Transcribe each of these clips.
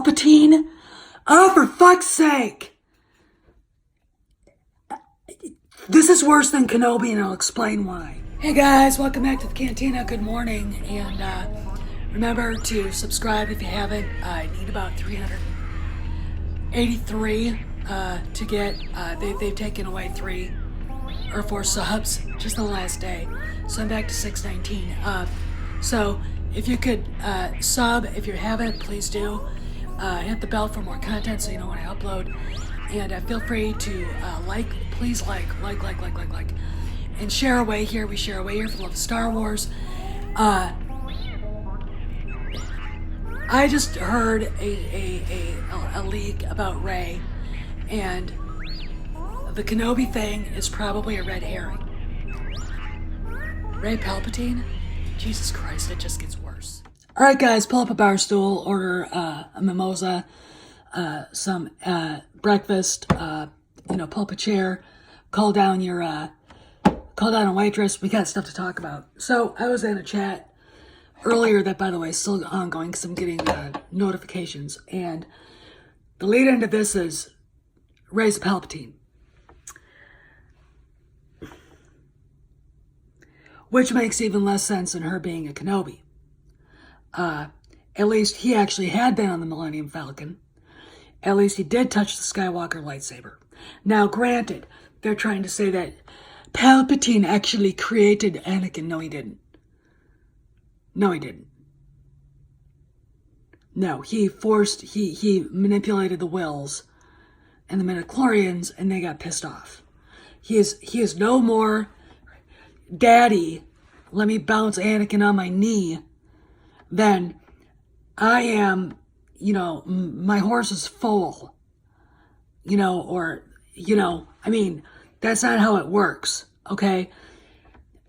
Palpatine? Oh, for fuck's sake! This is worse than Kenobi, and I'll explain why. Hey guys, welcome back to the Cantina. Good morning, and remember to subscribe if you haven't. I need about 383 to get. They've taken away 3 or 4 subs just the last day, so I'm back to 619. So if you could sub, if you haven't, please do. Hit the bell for more content so you know when I upload. And feel free to please like, and share away here. We share away here for the love of Star Wars. I just heard a leak about Rey, and the Kenobi thing is probably a red herring. Rey Palpatine? Jesus Christ, it just gets worse. Alright guys, pull up a bar stool, order a mimosa, some breakfast, pull up a chair, call down a waitress. We got stuff to talk about. So I was in a chat earlier that, by the way, is still ongoing because I'm getting notifications, and the lead into this is Rey's Palpatine, which makes even less sense than her being a Kenobi. At least he actually had been on the Millennium Falcon. At least he did touch the Skywalker lightsaber. Now, granted, they're trying to say that Palpatine actually created Anakin. No, he didn't. No, he didn't. No, he manipulated the wills and the midichlorians, and they got pissed off. He is no more, Daddy, let me bounce Anakin on my knee, than I am, my horse is full, I mean, that's not how it works, okay?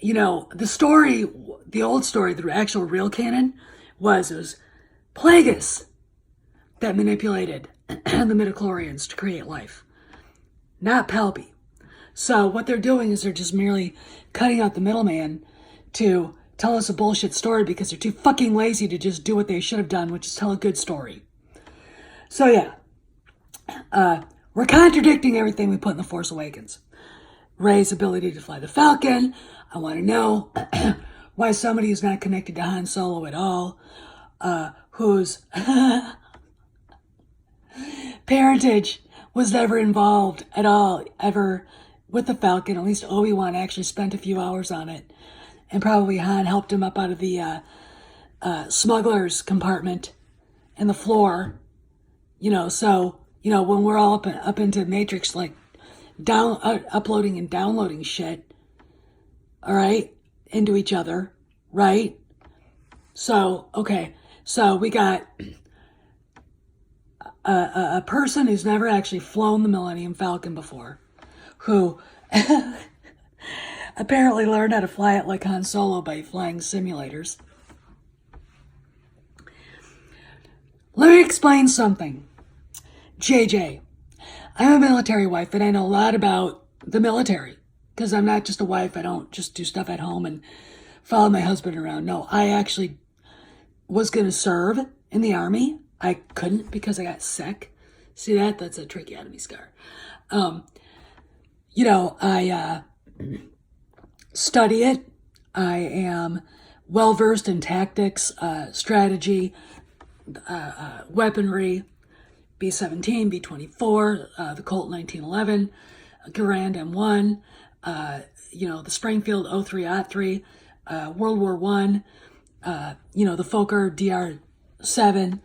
The story, the old story, the actual real canon, it was Plagueis that manipulated the midichlorians to create life, not Palpy. So what they're doing is they're just merely cutting out the middleman to tell us a bullshit story because they're too fucking lazy to just do what they should have done, which is tell a good story. So yeah, we're contradicting everything we put in The Force Awakens. Rey's ability to fly the Falcon. I want to know why somebody who's not connected to Han Solo at all, whose parentage was never involved at all, ever, with the Falcon. At least Obi-Wan actually spent a few hours on it. And probably Han helped him up out of the smuggler's compartment and the floor. So, when we're all up into Matrix, like, uploading and downloading shit, all right, into each other, right? So, okay, so we got a person who's never actually flown the Millennium Falcon before, who apparently learned how to fly it like Han Solo by flying simulators. Let me explain something. JJ, I'm a military wife, and I know a lot about the military, because I'm not just a wife. I don't just do stuff at home and follow my husband around. No, I actually was going to serve in the Army. I couldn't because I got sick. See that? That's a tracheotomy scar. I study it. I am well-versed in tactics, strategy, weaponry, B-17, B-24, the Colt 1911, Garand M1, the Springfield 03-03, World War I, the Fokker DR-7,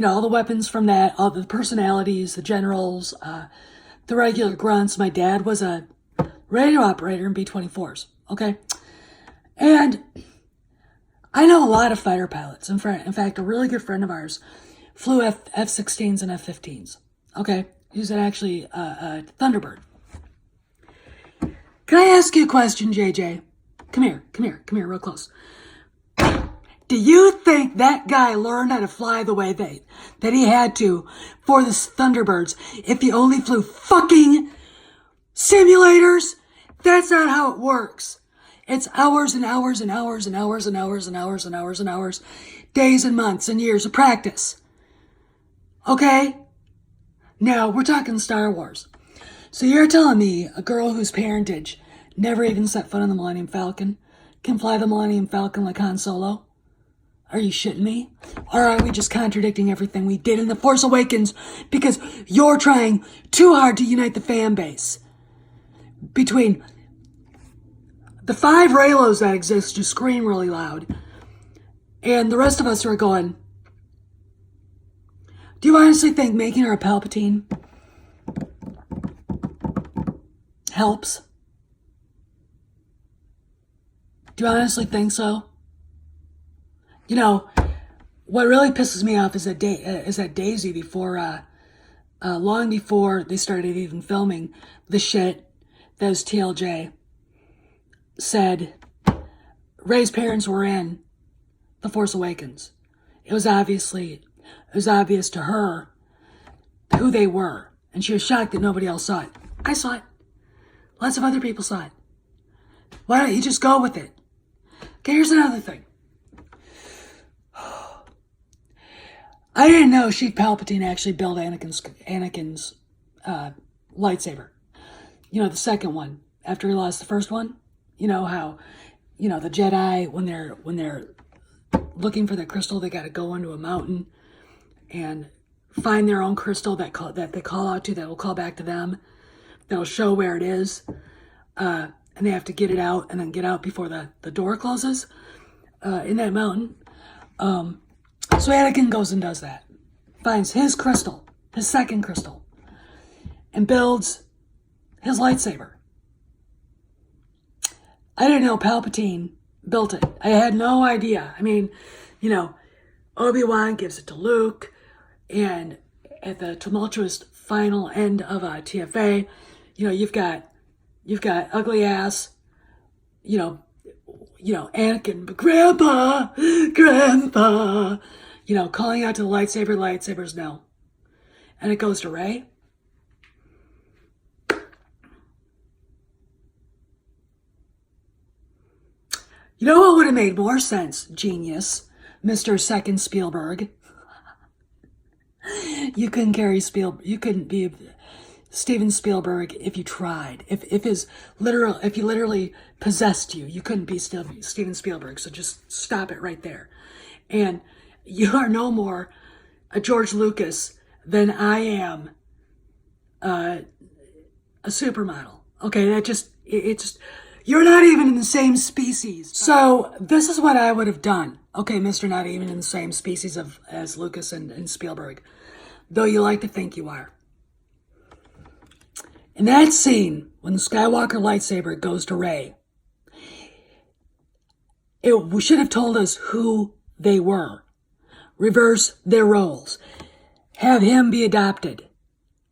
all the weapons from that, all the personalities, the generals, the regular grunts. My dad was a radio operator in B-24s, okay? And I know a lot of fighter pilots. In fact, a really good friend of ours flew F-16s and F-15s, okay? He was actually a Thunderbird. Can I ask you a question, JJ? Come here, real close. Do you think that guy learned how to fly the way that he had to for the Thunderbirds if he only flew fucking simulators? That's not how it works. It's hours and hours and hours and hours and hours and hours and hours and hours, days and months and years of practice. Okay? Now, we're talking Star Wars. So you're telling me a girl whose parentage never even set foot on the Millennium Falcon can fly the Millennium Falcon like Han Solo? Are you shitting me? Or are we just contradicting everything we did in The Force Awakens because you're trying too hard to unite the fan base? Between the 5 Reylos that exist who scream really loud and the rest of us who are going, do you honestly think making her a Palpatine helps? Do you honestly think so? You know, what really pisses me off is that Daisy, before, long before they started even filming the shit that was TLJ, said Rey's parents were in The Force Awakens. It was obvious to her who they were, and she was shocked that nobody else saw it. I saw it. Lots of other people saw it. Why don't you just go with it? Okay, here's another thing. I didn't know Sheik Palpatine actually built Anakin's lightsaber. You know, the second one, after he lost the first one. You know how, you know, the Jedi, when they're looking for the crystal, they got to go into a mountain and find their own crystal that they call out to, that will call back to them, that'll show where it is, and they have to get it out and then get out before the door closes in that mountain. So Anakin goes and does that, finds his crystal, his second crystal, and builds his lightsaber. I didn't know Palpatine built it. I had no idea. I mean, you know, Obi-Wan gives it to Luke, and at the tumultuous final end of TFA, you know, you've got ugly ass, you know, Anakin, Grandpa, you know, calling out to the lightsabers no. And it goes to Rey. You know what would have made more sense, genius, Mr. Second Spielberg? You couldn't be Steven Spielberg if you tried. If he literally possessed you, you couldn't be Steven Spielberg. So just stop it right there. And you are no more a George Lucas than I am a supermodel. Okay, it's you're not even in the same species. So this is what I would have done. Okay, Mr. Not even in the same species as Lucas and Spielberg, though you like to think you are. In that scene, when the Skywalker lightsaber goes to Rey, it should have told us who they were. Reverse their roles. Have him be adopted.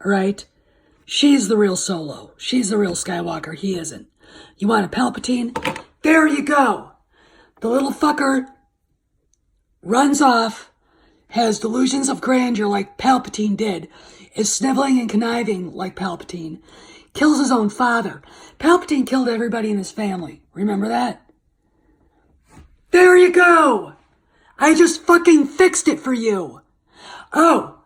All right? She's the real Solo. She's the real Skywalker. He isn't. You want a Palpatine? There you go. The little fucker runs off, has delusions of grandeur like Palpatine did, is sniveling and conniving like Palpatine, kills his own father. Palpatine killed everybody in his family. Remember that? There you go. I just fucking fixed it for you. Oh,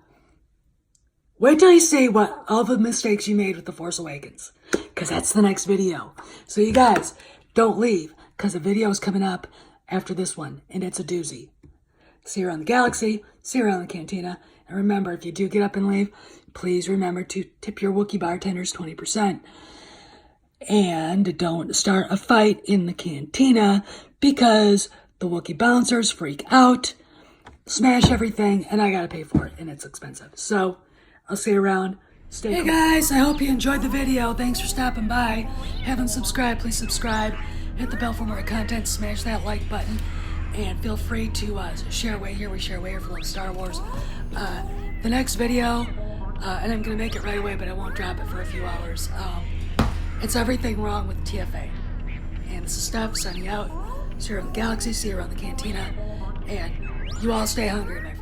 wait till you see what all the mistakes you made with The Force Awakens, because that's the next video. So you guys, don't leave, because a video is coming up after this one, and it's a doozy. See you around the galaxy, see you around the cantina, and remember, if you do get up and leave, please remember to tip your Wookiee bartenders 20%. And don't start a fight in the cantina, because the Wookiee bouncers freak out, smash everything, and I gotta pay for it, and it's expensive. So, I'll see you around. Stay cool. Hey guys, I hope you enjoyed the video. Thanks for stopping by. Haven't subscribed, please subscribe. Hit the bell for more content, smash that like button, and feel free to share away here. We share away here for love Star Wars. The next video, and I'm gonna make it right away, but I won't drop it for a few hours. It's everything wrong with TFA. And this is Stuff signing out. See you around the galaxy, see you around the cantina, and you all stay hungry, my friends.